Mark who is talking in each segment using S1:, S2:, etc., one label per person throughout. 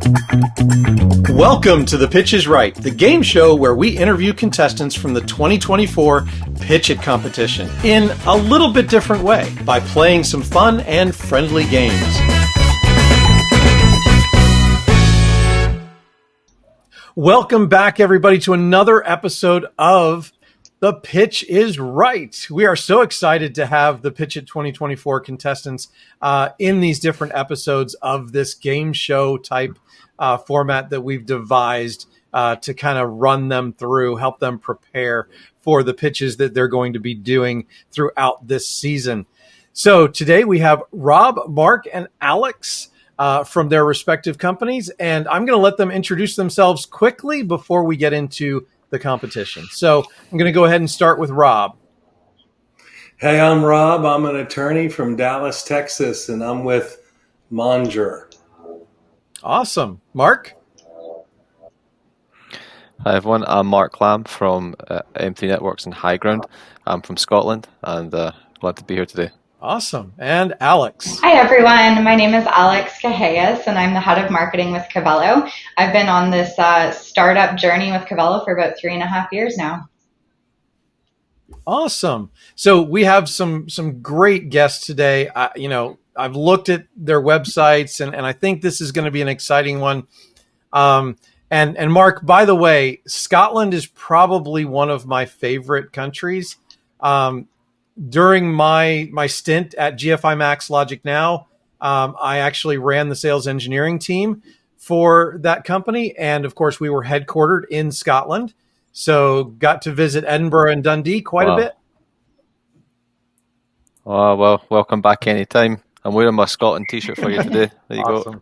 S1: Welcome to The Pitch is Right, the game show where we interview contestants from the 2024 Pitch It competition in a little bit different way by playing some fun and friendly games. Welcome back, everybody, to another episode of The Pitch is Right. We are so excited to have the Pitch It 2024 contestants in these different episodes of this game show type format that we've devised to kind of run them through, help them prepare for the pitches that they're going to be doing throughout this season. So today we have Rob, Mark, and Alex from their respective companies, and I'm going to let them introduce themselves quickly before we get into the competition. So I'm going to go ahead and start with Rob.
S2: Hey, I'm Rob. I'm an attorney from Dallas, Texas, and I'm with Monjur.
S1: Awesome. Mark?
S3: Hi, everyone. I'm Mark Lamb from M3 Networks and HighGround. I'm from Scotland and glad to be here today.
S1: Awesome. And Alex?
S4: Hi, everyone. My name is Alex Kehayas, and I'm the head of marketing with Cavelo. I've been on this startup journey with Cavelo for about 3.5 years now.
S1: Awesome. So we have some great guests today. I've looked at their websites, and I think this is going to be an exciting one. And Mark, by the way, Scotland is probably one of my favorite countries. During my stint at GFI Max Logic Now, I actually ran the sales engineering team for that company. And of course, we were headquartered in Scotland. So got to visit Edinburgh and Dundee quite a bit.
S3: Oh, well, welcome back anytime. I'm wearing my Scotland t-shirt for you today. There you
S1: Awesome.
S3: go.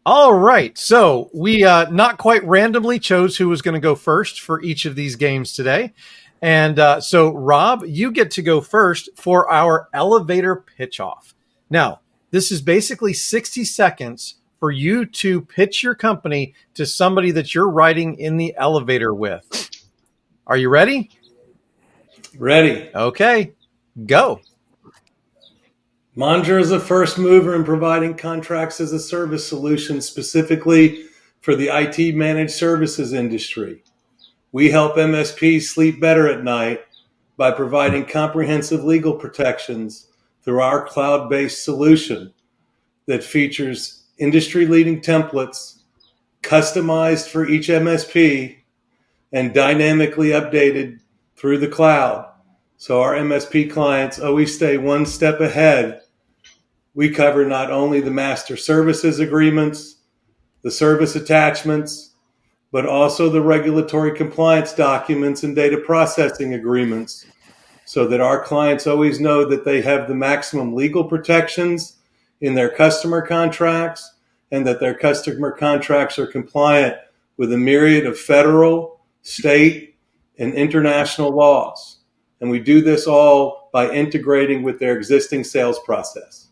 S1: All right. So we not quite randomly chose who was going to go first for each of these games today. And so, Rob, you get to go first for our elevator pitch off. Now, this is basically 60 seconds for you to pitch your company to somebody that you're riding in the elevator with. Are you ready?
S2: Ready.
S1: Okay, go.
S2: Monjur is a first mover in providing contracts as a service solution specifically for the IT managed services industry. We help MSPs sleep better at night by providing comprehensive legal protections through our cloud-based solution that features industry-leading templates customized for each MSP and dynamically updated through the cloud. So our MSP clients always stay one step ahead. We cover not only the master services agreements, the service attachments, but also the regulatory compliance documents and data processing agreements so that our clients always know that they have the maximum legal protections in their customer contracts and that their customer contracts are compliant with a myriad of federal, state, and international laws. And we do this all by integrating with their existing sales process.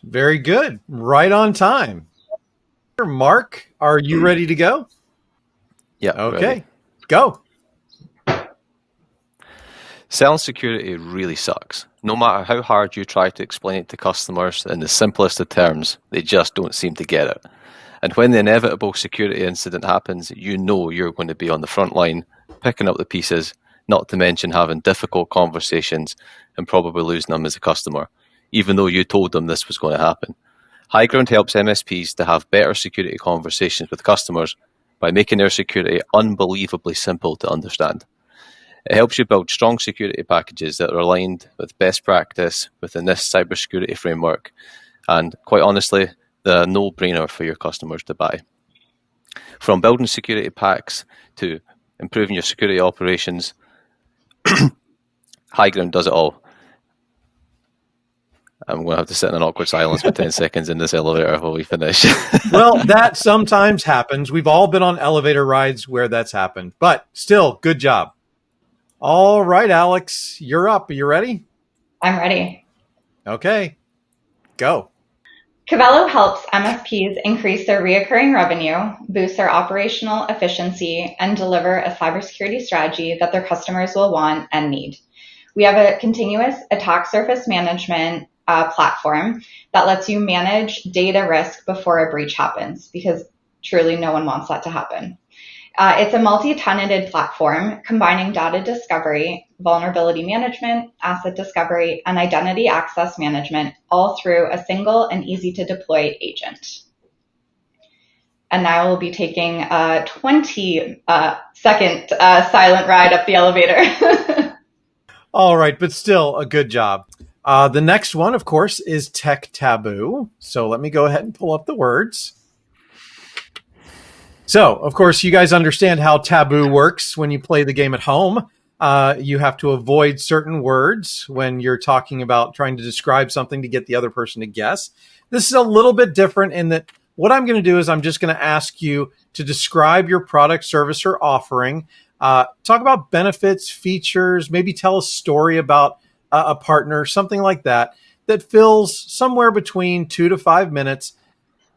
S1: Very good. Right on time. Mark, are you ready to go?
S3: Yeah.
S1: Okay,
S3: ready.
S1: Go.
S3: Selling security really sucks. No matter how hard you try to explain it to customers in the simplest of terms, they just don't seem to get it. And when the inevitable security incident happens, you know you're going to be on the front line, picking up the pieces, not to mention having difficult conversations and probably losing them as a customer, even though you told them this was going to happen. HighGround helps MSPs to have better security conversations with customers by making their security unbelievably simple to understand. It helps you build strong security packages that are aligned with best practice within this cybersecurity framework, and quite honestly, they're a no-brainer for your customers to buy. From building security packs to improving your security operations, HighGround does it all. I'm going to have to sit in an awkward silence for 10 seconds in this elevator while we finish.
S1: Well, that sometimes happens. We've all been on elevator rides where that's happened. But still, good job. All right, Alex, you're up. Are you ready?
S4: I'm ready.
S1: Okay, go.
S4: Cavelo helps MSPs increase their recurring revenue, boost their operational efficiency, and deliver a cybersecurity strategy that their customers will want and need. We have a continuous attack surface management platform that lets you manage data risk before a breach happens, because truly no one wants that to happen. It's a multi-tenanted platform combining data discovery, vulnerability management, asset discovery, and identity access management, all through a single and easy to deploy agent. And now we'll be taking a 20-second silent ride up the elevator.
S1: All right, but still a good job. The next one, of course, is Tech Taboo. So let me go ahead and pull up the words. So, of course, you guys understand how Taboo works when you play the game at home. You have to avoid certain words when you're talking about trying to describe something to get the other person to guess. This is a little bit different in that what I'm going to do is I'm just going to ask you to describe your product, service, or offering. Talk about benefits, features, maybe tell a story about a partner, something like that, that fills somewhere between 2 to 5 minutes.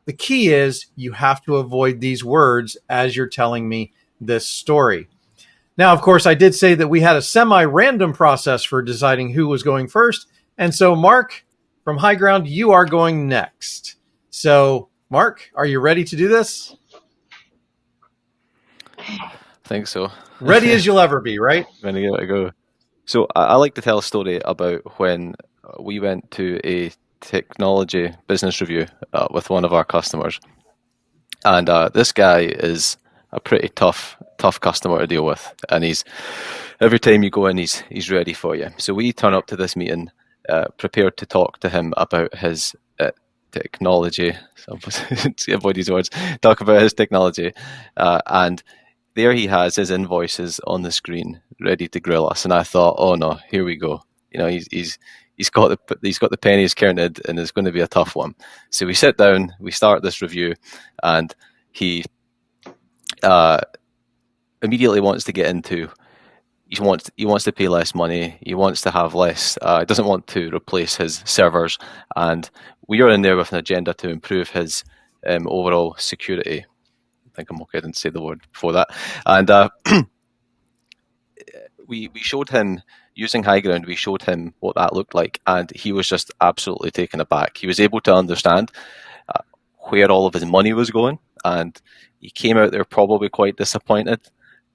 S1: The key is you have to avoid these words as you're telling me this story. Now, of course, I did say that we had a semi-random process for deciding who was going first. And so, Mark, from HighGround, you are going next. So, Mark, are you ready to do this?
S3: I think so.
S1: Ready as you'll ever be, right?
S3: I'm going to give it a go. So I like to tell a story about when we went to a technology business review with one of our customers. And this guy is a pretty tough customer to deal with. And every time you go in, he's ready for you. So we turn up to this meeting prepared to talk to him about his technology. Avoid these words. Talk about his technology. And there he has his invoices on the screen, ready to grill us. And I thought, oh no, here we go. You know, he's got the pennies counted, and it's going to be a tough one. So we sit down, we start this review, and he immediately wants to get into. He wants to pay less money. He wants to have less. He doesn't want to replace his servers, and we are in there with an agenda to improve his overall security. I think I'm okay. I didn't say the word before that. And we showed him using HighGround. We showed him what that looked like, and he was just absolutely taken aback. He was able to understand where all of his money was going, and he came out there probably quite disappointed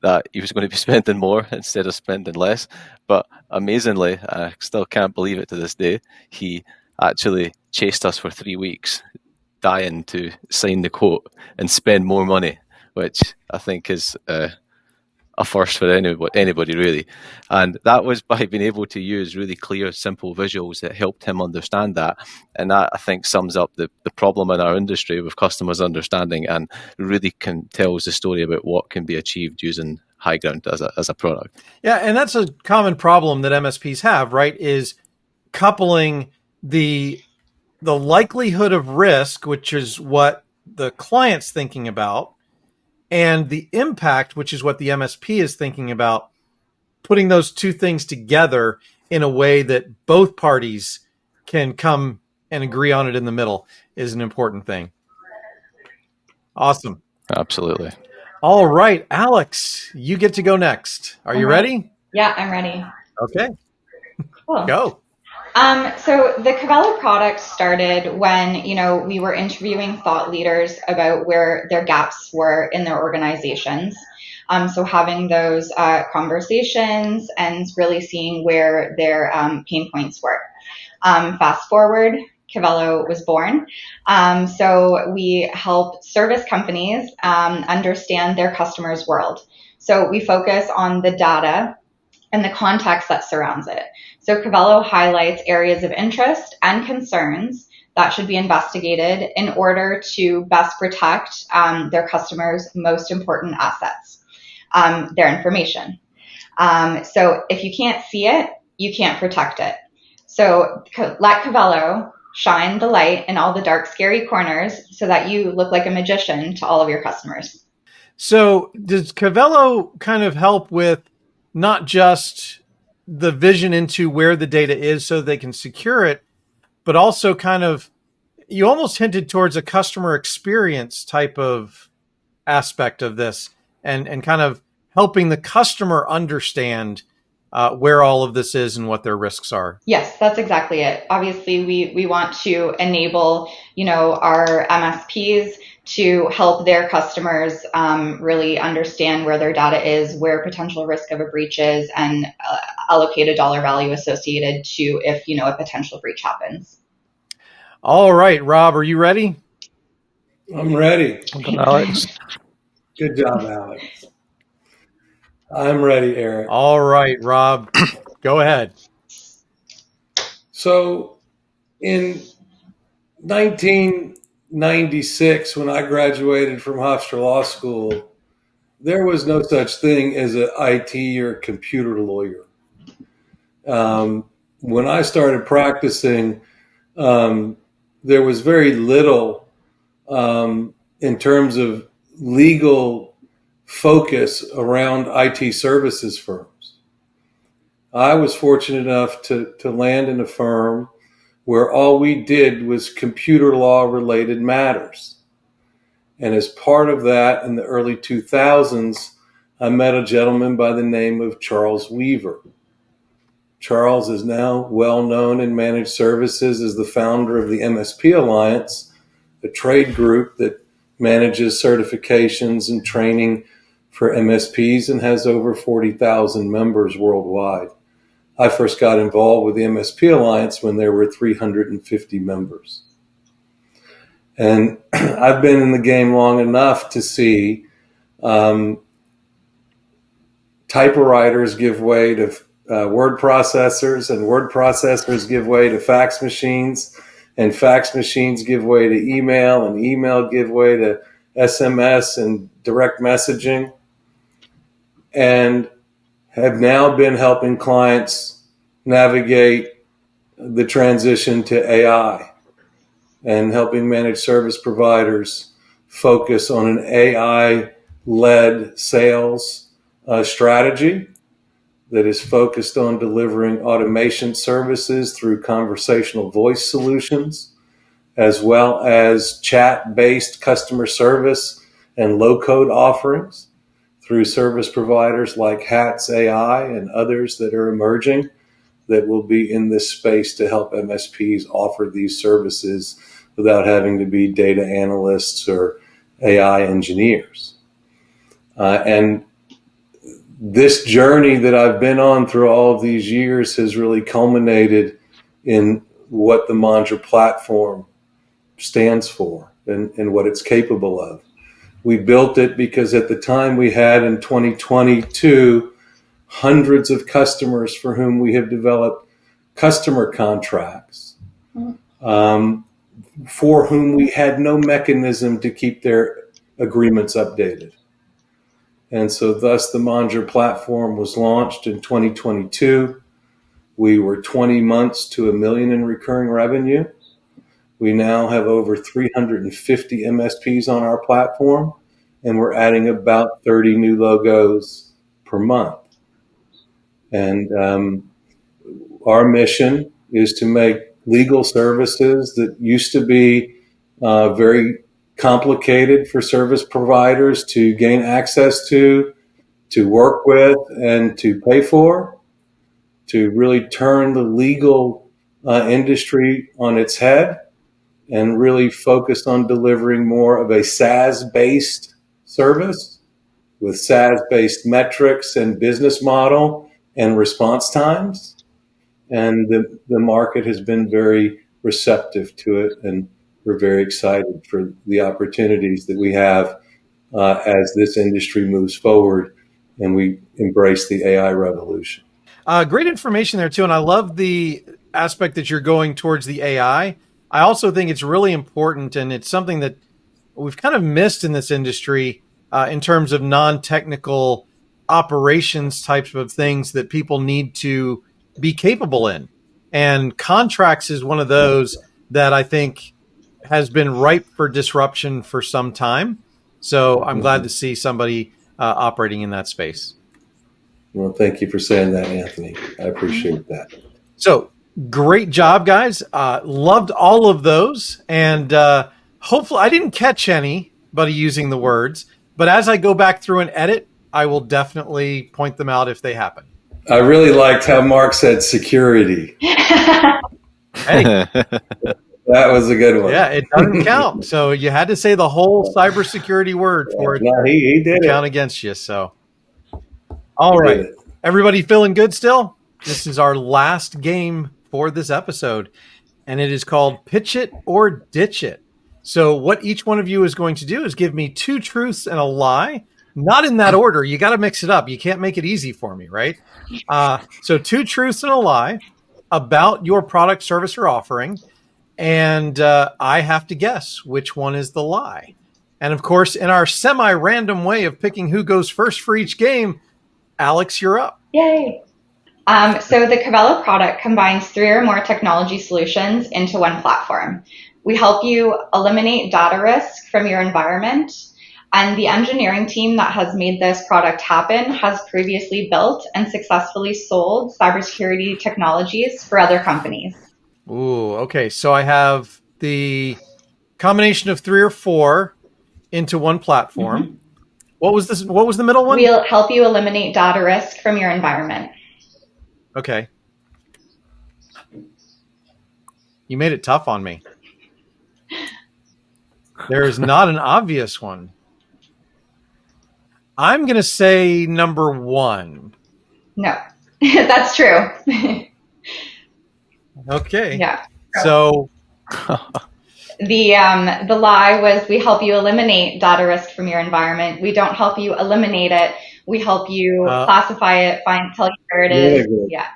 S3: that he was going to be spending more instead of spending less. But amazingly, I still can't believe it to this day, he actually chased us for 3 weeks, dying to sign the quote and spend more money, which I think is a first for anybody really. And that was by being able to use really clear, simple visuals that helped him understand that. And that, I think, sums up the problem in our industry with customers understanding, and really tells the story about what can be achieved using HighGround as a product.
S1: Yeah, and that's a common problem that MSPs have, right? Is coupling the likelihood of risk, which is what the client's thinking about, and the impact, which is what the MSP is thinking about. Putting those two things together in a way that both parties can come and agree on it in the middle is an important thing. Awesome.
S3: Absolutely.
S1: All right, Alex, you get to go next. Are you ready?
S4: Yeah, I'm ready.
S1: Okay.
S4: Cool.
S1: Go.
S4: So the Cavelo product started when, we were interviewing thought leaders about where their gaps were in their organizations. So having those conversations and really seeing where their pain points were. Fast forward, Cavelo was born. So we help service companies understand their customers' world. So we focus on the data and the context that surrounds it. So Cavelo highlights areas of interest and concerns that should be investigated in order to best protect their customers' most important assets, their information. So if you can't see it, you can't protect it. So let Cavelo shine the light in all the dark, scary corners so that you look like a magician to all of your customers.
S1: So does Cavelo kind of help with not just the vision into where the data is so they can secure it, but also kind of, you almost hinted towards a customer experience type of aspect of this, and kind of helping the customer understand where all of this is and what their risks are.
S4: Yes, that's exactly it. Obviously, we want to enable, our MSPs to help their customers really understand where their data is, where potential risk of a breach is, and allocate a dollar value associated to if, a potential breach happens.
S1: All right, Rob, are you ready?
S2: I'm ready.
S3: Alex.
S2: Good job, Alex. I'm ready, Eric.
S1: All right, Rob, go ahead.
S2: So in 1996, when I graduated from Hofstra Law School, there was no such thing as an IT or computer lawyer. When I started practicing, there was very little in terms of legal focus around IT services firms. I was fortunate enough to land in a firm where all we did was computer law related matters. And as part of that, in the early 2000s, I met a gentleman by the name of Charles Weaver. Charles is now well known in managed services as the founder of the MSP Alliance, a trade group that manages certifications and training for MSPs and has over 40,000 members worldwide. I first got involved with the MSP Alliance when there were 350 members. And I've been in the game long enough to see typewriters give way to word processors, and word processors give way to fax machines, and fax machines give way to email, and email give way to SMS and direct messaging, and have now been helping clients navigate the transition to AI and helping managed service providers focus on an AI-led sales strategy that is focused on delivering automation services through conversational voice solutions, as well as chat-based customer service and low-code offerings through service providers like Hats AI and others that are emerging that will be in this space to help MSPs offer these services without having to be data analysts or AI engineers. And this journey that I've been on through all of these years has really culminated in what the Monjur platform stands for and what it's capable of. We built it because at the time we had in 2022 hundreds of customers for whom we have developed customer contracts, for whom we had no mechanism to keep their agreements updated. And so thus the Monjur platform was launched in 2022. We were 20 months to $1 million in recurring revenue. We now have over 350 MSPs on our platform, and we're adding about 30 new logos per month. And our mission is to make legal services that used to be very complicated for service providers to gain access to work with, and to pay for, to really turn the legal industry on its head and really focus on delivering more of a SaaS-based service with SaaS-based metrics and business model and response times. And the market has been very receptive to it, and we're very excited for the opportunities that we have as this industry moves forward and we embrace the AI revolution.
S1: Great information there too, and I love the aspect that you're going towards the AI. I also think it's really important, and it's something that we've kind of missed in this industry in terms of non-technical operations types of things that people need to be capable in. And contracts is one of those that I think has been ripe for disruption for some time. So I'm glad to see somebody operating in that space.
S2: Well, thank you for saying that, Anthony. I appreciate that.
S1: So great job, guys. Loved all of those. And hopefully I didn't catch anybody using the words, but as I go back through and edit, I will definitely point them out if they happen.
S2: I really liked how Mark said security.
S1: Hey,
S2: That was a good one.
S1: yeah, it doesn't count. So you had to say the whole cybersecurity word for it
S2: No, he
S1: to
S2: did
S1: count
S2: it.
S1: against you. So, all
S2: He
S1: right.
S2: did it.
S1: Everybody feeling good still? This is our last game for this episode, and it is called Pitch It or Ditch It. So what each one of you is going to do is give me 2 truths and a lie. Not in that order. You got to mix it up. You can't make it easy for me, right? So 2 truths and a lie about your product, service, or offering. And I have to guess which one is the lie. And of course, in our semi-random way of picking who goes first for each game, Alex, you're up.
S4: Yay. So the Cavelo product combines 3 or more technology solutions into one platform. We help you eliminate data risk from your environment. And the engineering team that has made this product happen has previously built and successfully sold cybersecurity technologies for other companies.
S1: Ooh, okay. So I have the combination of 3 or 4 into one platform.
S4: Mm-hmm.
S1: What was this? What was the middle one?
S4: We'll help you eliminate data risk from your environment.
S1: Okay. You made it tough on me. There is not an obvious one. I'm going to say number 1.
S4: No, that's true.
S1: Okay.
S4: Yeah.
S1: So
S4: The lie was we help you eliminate data risk from your environment. We don't help you eliminate it. We help you classify it, tell you where it is.
S2: Really good.
S4: Yeah.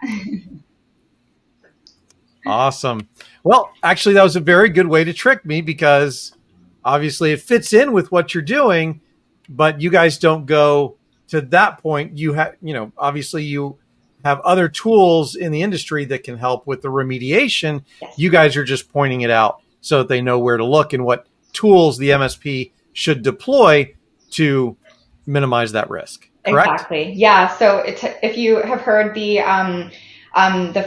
S1: Awesome. Well, actually, that was a very good way to trick me because obviously it fits in with what you're doing, but you guys don't go to that point. You have, obviously you have other tools in the industry that can help with the remediation.
S4: Yes.
S1: You guys are just pointing it out so that they know where to look and what tools the MSP should deploy to minimize that risk. Correct?
S4: Exactly. Yeah. So if you have heard the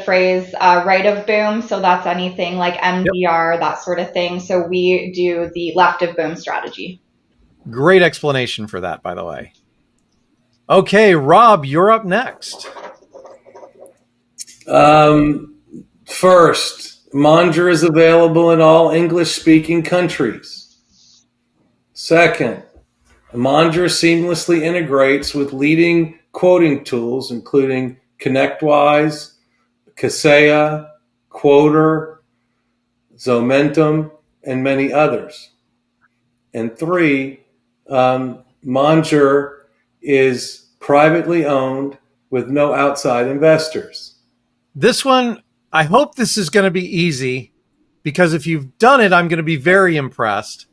S4: phrase right of boom, so that's anything like MDR, that sort of thing. So we do the left of boom strategy.
S1: Great explanation for that, by the way. Okay, Rob, you're up next.
S2: First, Monjur is available in all English-speaking countries. Second, Monjur seamlessly integrates with leading quoting tools, including ConnectWise, Kaseya, Quoter, Zomentum, and many others. And 3, Monjur is privately owned with no outside investors.
S1: This one, I hope this is going to be easy because if you've done it, I'm going to be very impressed.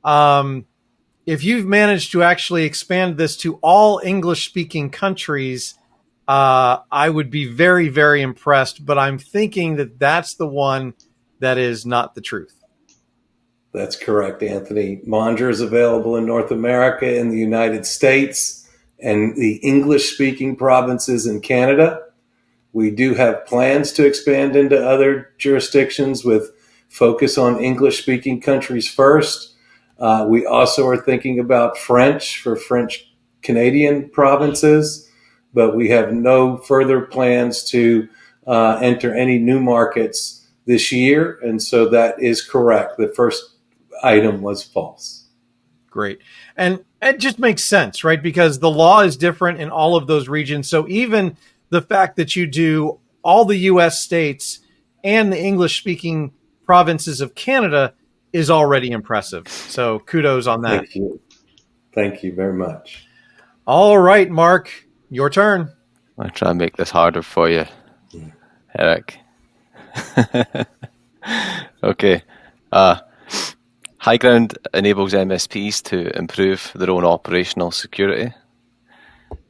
S1: If you've managed to actually expand this to all English-speaking countries, I would be very, very impressed. But I'm thinking that that's the one that is not the truth.
S2: That's correct, Anthony. Monjur is available in North America, in the United States, and the English-speaking provinces in Canada. We do have plans to expand into other jurisdictions with focus on English-speaking countries first. We also are thinking about French for French Canadian provinces, but we have no further plans to enter any new markets this year. And so that is correct. The first item was false.
S1: Great. And it just makes sense, right? Because the law is different in all of those regions. So even the fact that you do all the U.S. states and the English-speaking provinces of Canada is already impressive. So kudos on that.
S2: Thank you. Thank you very much.
S1: All right, Mark, your turn.
S3: I'll try and make this harder for you, Eric. Okay. HighGround enables MSPs to improve their own operational security.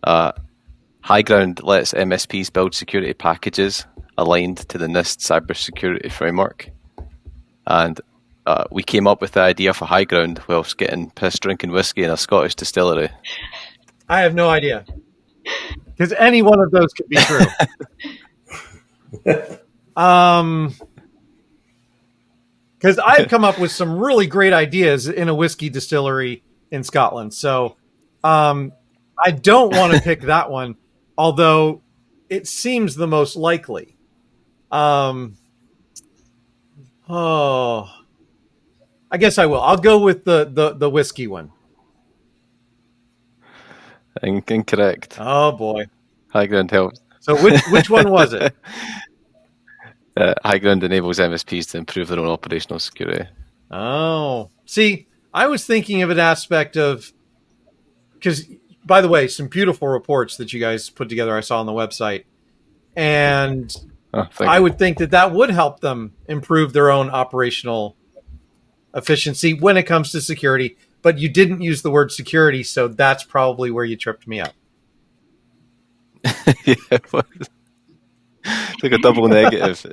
S3: HighGround lets MSPs build security packages aligned to the NIST cybersecurity framework. And we came up with the idea for HighGround whilst getting pissed drinking whiskey in a Scottish distillery.
S1: I have no idea. Because any one of those could be true. Because I've come up with some really great ideas in a whiskey distillery in Scotland. So I don't want to pick that one. Although it seems the most likely. Oh, I guess I will. I'll go with the whiskey one.
S3: Incorrect.
S1: Oh boy.
S3: HighGround helps.
S1: So which one was it?
S3: HighGround enables MSPs to improve their own operational security.
S1: Oh, see, I was thinking of an aspect of, because, by the way, some beautiful reports that you guys put together I saw on the website. And I would think that would help them improve their own operational efficiency when it comes to security. But you didn't use the word security, so that's probably where you tripped me up.
S3: Yeah, it was. It's like a double negative.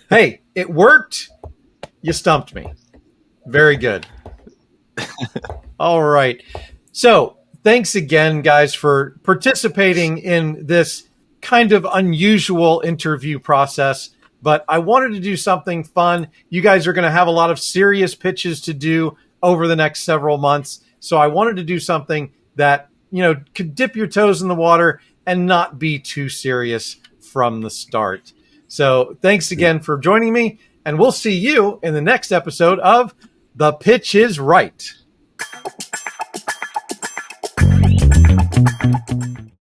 S1: Hey, it worked. You stumped me. Very good. All right. So thanks again, guys, for participating in this kind of unusual interview process. But I wanted to do something fun. You guys are going to have a lot of serious pitches to do over the next several months. So I wanted to do something that, could dip your toes in the water and not be too serious from the start. So thanks again for joining me, and we'll see you in the next episode of The Pitch is Right.